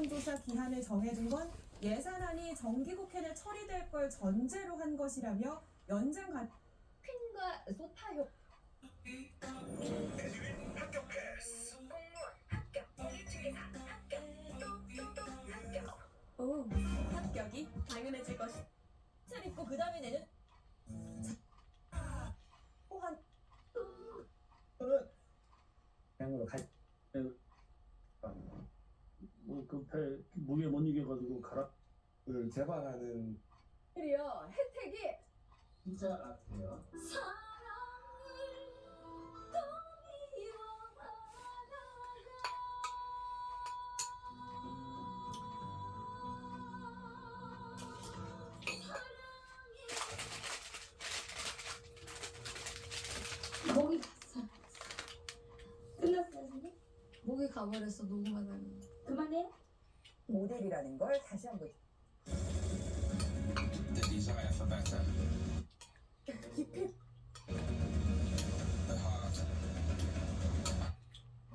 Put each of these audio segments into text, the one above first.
국정조사 기한을 정해둔 건 예산안이 정기국회내 처리될 걸 전제로 한 것이라며 연장 가 퀸과 소파효 에듀윈 합격 패스. 공무원 합격 기초기사 합격 똑똑똑 합격. 오, 합격이 당연해질 것이. 잘 입고 그 다음에 내는 호환 그냥으로 갈. 뭐 급해 무게 못 이겨가지고 가라. 을 개발하는 이요 혜택이 진짜 같아요. 목이 갔어. 끝났어요, 선생님? 목이 가버렸어, 녹음하다니. 그만해요? 모델이라는 걸 다시 한번 The desire for better. The heart.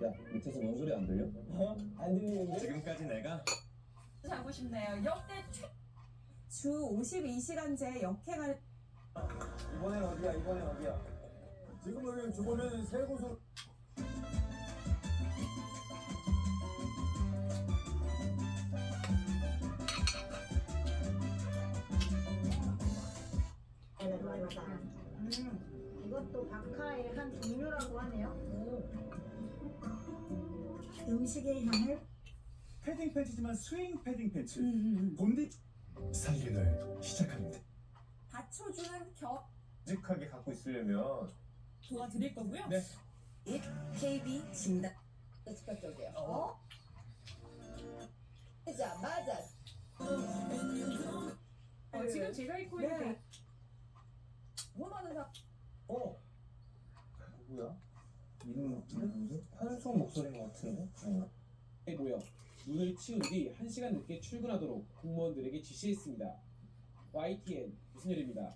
야 밑에서 뭔 소리 안 들려? 안 들리는데? 지금까지 내가 하고 싶네요. 역대 주 52시간제 역행할 이번엔 어디야? 이번엔 어디야? 지금 여기 죽으면 새 곳으로. 이것도 박하의 한 종류라고 하네요. 음식의 향을 패딩 팬츠지만 스윙 패딩 팬츠. 본디 살림을 시작합니다. 받쳐주는 격 묵직하게 갖고 있으려면 도와드릴 거고요. 네. KB 진단 직접적이에요. 어? 맞아, 맞아. 지금 제가 입고 있는 네. 원하는 사 누구야? 이름 누구지? 한송 목소리인 것 같은데? 모여 눈을 치운 뒤 1시간 늦게 출근하도록 공무원들에게 지시했습니다. YTN 유승열입니다.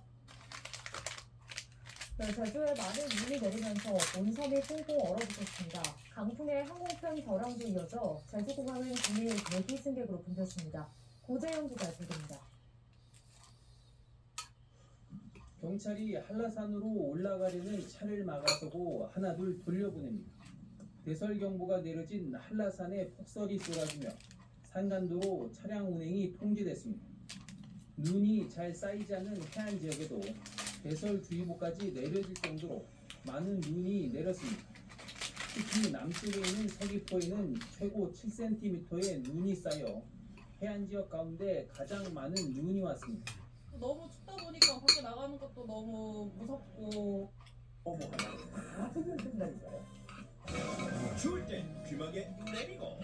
네, 제주에 많은 눈이 내리면서 온섬이 꽁꽁 얼어붙었습니다. 강풍에 항공편 결항도 이어져 제주공항은 이미 대기 승객으로 붐볐습니다. 고재영 기자 보도입니다. 경찰이 한라산으로 올라가려는 차를 막아서고 하나둘 돌려보냅니다. 대설경보가 내려진 한라산에 폭설이 쏟아지며 산간도로 차량 운행이 통제됐습니다. 눈이 잘 쌓이지 않은 해안 지역에도 대설주의보까지 내려질 정도로 많은 눈이 내렸습니다. 특히 남쪽에 있는 서귀포에는 최고 7cm의 눈이 쌓여 해안 지역 가운데 가장 많은 눈이 왔습니다. 너무 춥다 보니까 밖에 나가는 것도 너무 무섭고 추울 땐 귀마개 내리고.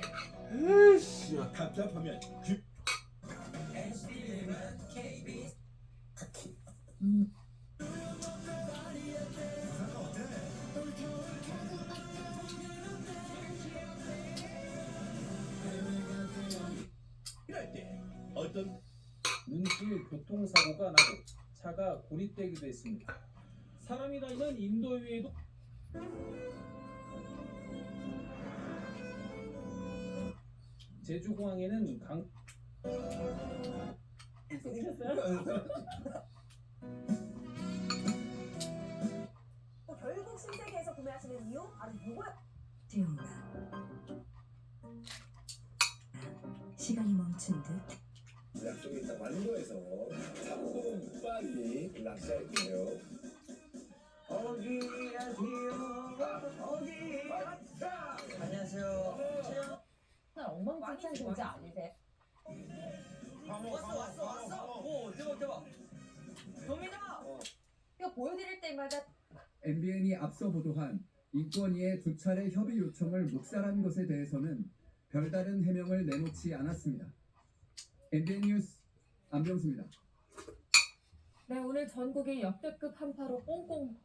답답하면 귀. 이럴 때 어떤 눈길 교통사고가 나고 차가 고립되기도 했습니다. 사람이 다니는 인도위에도 제주공항에는 결국 신세계에서 구매하시는 이유 바로 이거야. 태용아 시간이 멈춘 듯 약속이 있다 완도에서 잡고 빨리 낚시할게요. 어디야 어디 왔다. 안녕하세요. 엉망진창 존재 아니세요? 왔어. 오 대박. 동민아 이거 보여드릴 때마다 MBN이 앞서 보도한 인권위의 두 차례 협의 요청을 묵살한 것에 대해서는 별다른 해명을 내놓지 않았습니다. MBN 뉴스 안병수입니다. 네, 오늘 전국이 역대급 한파로 꽁꽁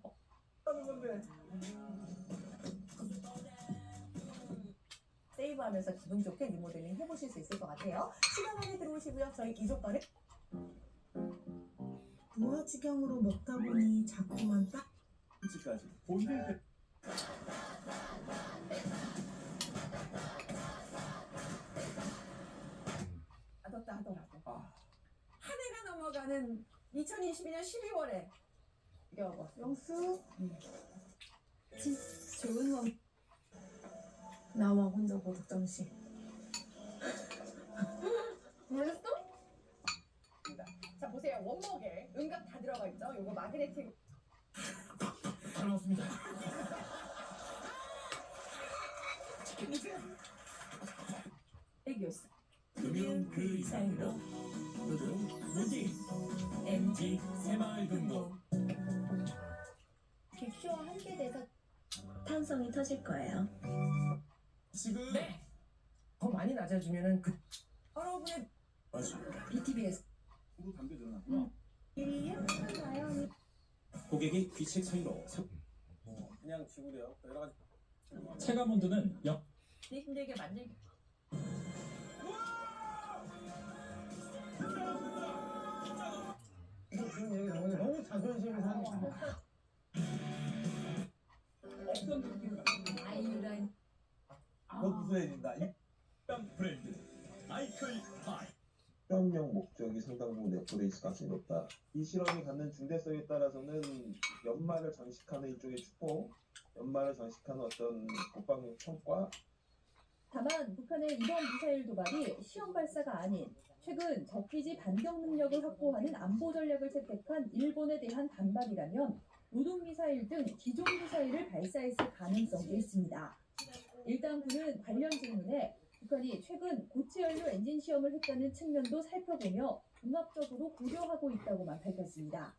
하는 건데. 세이브하면서 기분 좋게 리모델링 해보실 수 있을 것 같아요. 시간 안에 들어오시고요. 저희 이조과를 무화지경으로 먹다 보니 자꾸만 딱 까지 본디 넘어가는 2022년 12월에 이겨봐. 영수. 좋은 원. 나와 혼자 고득점시. 몰랐어? 자 보세요. 원목에 음각 다 들어가 있죠. 요거 마그네틱. 잘 나왔습니다. 애교였어. 금융 그 이상으로 노동 무기 MG 새마을금고. 빅쇼와 함께 돼서 탄성이 터질 거예요. 지금 더 많이 낮아주면은 여러분의 맞습니다. BTV에서. 담배 들어놨구나. 나요. 고객이 귀책 사유로 그냥 지구래요. 여러 가지. 체감온도는 역 힘들게 만들기. 지금 얘기 오늘 너무 자존심이 상해. 어떤 느낌을 아이유란. 너 구수해진다. 땀 브랜드 아이클 파이. 실험용 목적이 상당 부분 내포돼 가능성이 높다. 이 실험이 갖는 중대성에 따라서는 연말을 장식하는 일종의 축복, 연말을 장식하는 어떤 국방력 평가. 다만 북한의 이번 미사일 도발이 시험 발사가 아닌 최근 적기지 반경 능력을 확보하는 안보 전략을 채택한 일본에 대한 반발이라면 노동 미사일 등 기존 미사일을 발사했을 가능성도 있습니다. 일단 그는 관련 질문에 북한이 최근 고체 연료 엔진 시험을 했다는 측면도 살펴보며 종합적으로 고려하고 있다고만 밝혔습니다.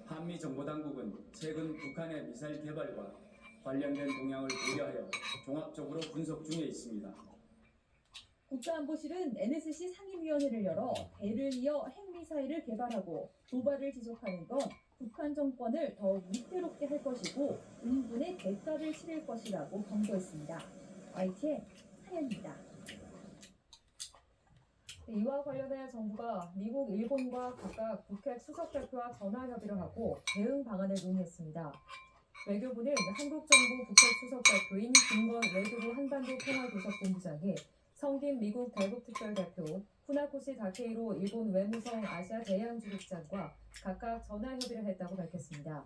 한미 정보당국은 최근 북한의 미사일 개발과 관련된 동향을 고려하여 종합적으로 분석 중에 있습니다. 국가안보실은 NSC 상임위원회를 열어 대를 이어 핵미사일을 개발하고 도발을 지속하는 건 북한 정권을 더욱 위태롭게 할 것이고 인분의 대가를 치를 것이라고 경고했습니다. YTN 하연입니다. 이와 관련해 정부가 미국, 일본과 각각 북핵 수석대표와 전화 협의를 하고 대응 방안을 논의했습니다. 외교부는 한국 정부 북핵 수석대표인 김건 외교부 한반도 평화교섭본부장이 성김 미국 대북특별대표, 후나코시 다케이로 일본 외무성 아시아 대양주국장과 각각 전화 협의를 했다고 밝혔습니다.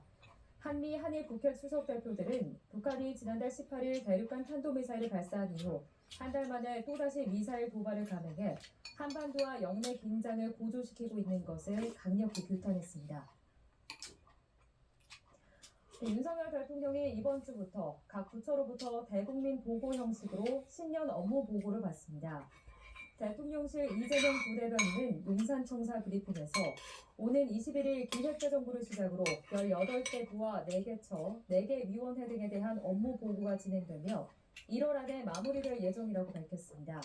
한미, 한일 북핵 수석대표들은 북한이 지난달 18일 대륙간 탄도미사일을 발사한 이후 한 달 만에 또다시 미사일 도발을 감행해 한반도와 영내 긴장을 고조시키고 있는 것을 강력히 규탄했습니다. 윤석열 대통령이 이번 주부터 각 부처로부터 대국민 보고 형식으로 신년 업무 보고를 받습니다. 대통령실 이재명 부대변인은 용산청사 브리핑에서 오는 21일 기획재정부를 시작으로 18개 부와 4개 처, 4개 위원회 등에 대한 업무 보고가 진행되며 1월 안에 마무리될 예정이라고 밝혔습니다.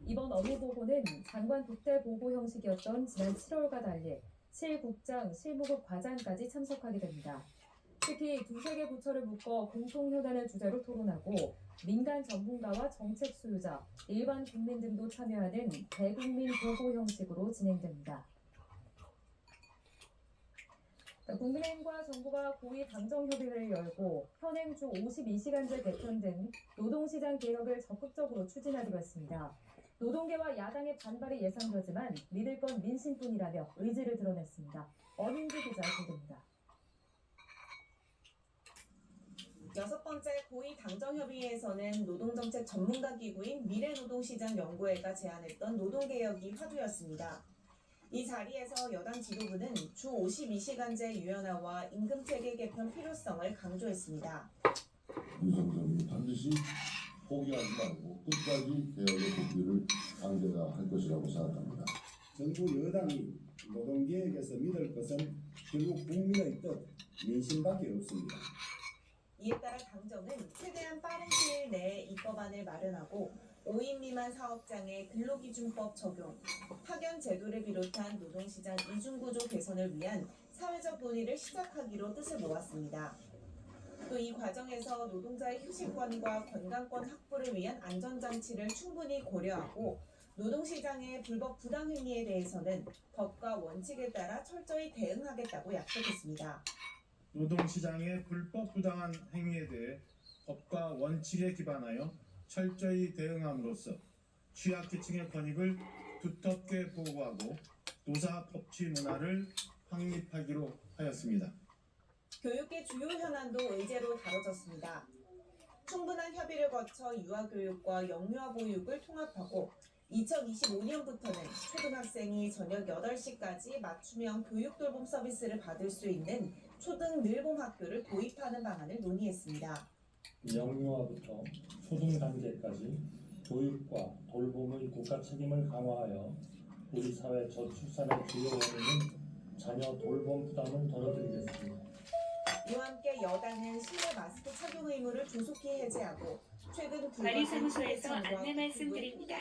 이번 업무 보고는 장관 독대 보고 형식이었던 지난 7월과 달리 실국장, 실무국 과장까지 참석하게 됩니다. 특히 두세 개 부처를 묶어 공통현안을 주제로 토론하고 민간 전문가와 정책 수요자, 일반 국민 등도 참여하는 대국민 보고 형식으로 진행됩니다. 국민의힘과 정부가 고위 당정협의회를 열고 현행 주 52시간제 개편 등 노동시장 개혁을 적극적으로 추진하기로 했습니다. 노동계와 야당의 반발이 예상되지만 믿을 건 민심뿐이라며 의지를 드러냈습니다. 어민지 기자 보도입니다. 6번째 고위 당정협의회에서는 노동정책 전문가 기구인 미래노동시장연구회가 제안했던 노동개혁이 화두였습니다. 이 자리에서 여당 지도부는 주 52시간제 유연화와 임금체계 개편 필요성을 강조했습니다. 윤석열이 반드시 포기하지 말고 끝까지 개혁의 고비를 당겨야 할 것이라고 생각합니다. 정부 여당이 노동개혁에서 믿을 것은 결국 국민의 뜻, 민심밖에 없습니다. 이에 따라 당정은 최대한 빠른 시일 내에 입법안을 마련하고 5인 미만 사업장의 근로기준법 적용, 파견 제도를 비롯한 노동시장 이중구조 개선을 위한 사회적 논의를 시작하기로 뜻을 모았습니다. 또 이 과정에서 노동자의 휴식권과 건강권 확보를 위한 안전장치를 충분히 고려하고 노동시장의 불법 부당행위에 대해서는 법과 원칙에 따라 철저히 대응하겠다고 약속했습니다. 노동시장의 불법 부당한 행위에 대해 법과 원칙에 기반하여 철저히 대응함으로써 취약계층의 권익을 두텁게 보호하고 노사 법치 문화를 확립하기로 하였습니다. 교육의 주요 현안도 의제로 다뤄졌습니다. 충분한 협의를 거쳐 유아교육과 영유아 보육을 통합하고 2025년부터는 초등학생이 저녁 8시까지 맞춤형 교육돌봄 서비스를 받을 수 있는 초등 늘봄 학교를 도입하는 방안을 논의했습니다. 영유아부터 초등 단계까지 교육과 돌봄의 국가 책임을 강화하여 우리 사회 저출산의 주요 원인인 자녀 돌봄 부담을 덜어드리겠습니다. 이와 함께 여당은 실내 마스크 착용 의무를 조속히 해제하고 최근 관리사무소에서 안내 말씀드립니다.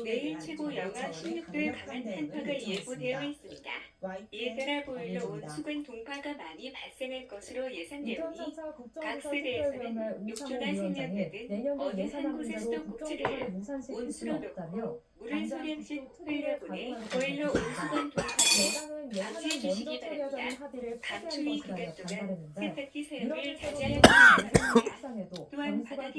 내일 최고 영하 16도의 강한 한파가 예보되어 있습니다. 이에 따라 보일러 온수분 동파가 많이 발생할 것으로 예상되오니 각 세대에서는 욕조나 세면대 등 어느 한 곳에서도 꼭지를 온수로 놓고 물을 소량씩 흘려보내 보일러 온수분 동파를 방지해 주시기 바랍니다. 강추위 기간 동안 세탁기 사용을 자제하여 주시기 바랍니다. 또한 바닥에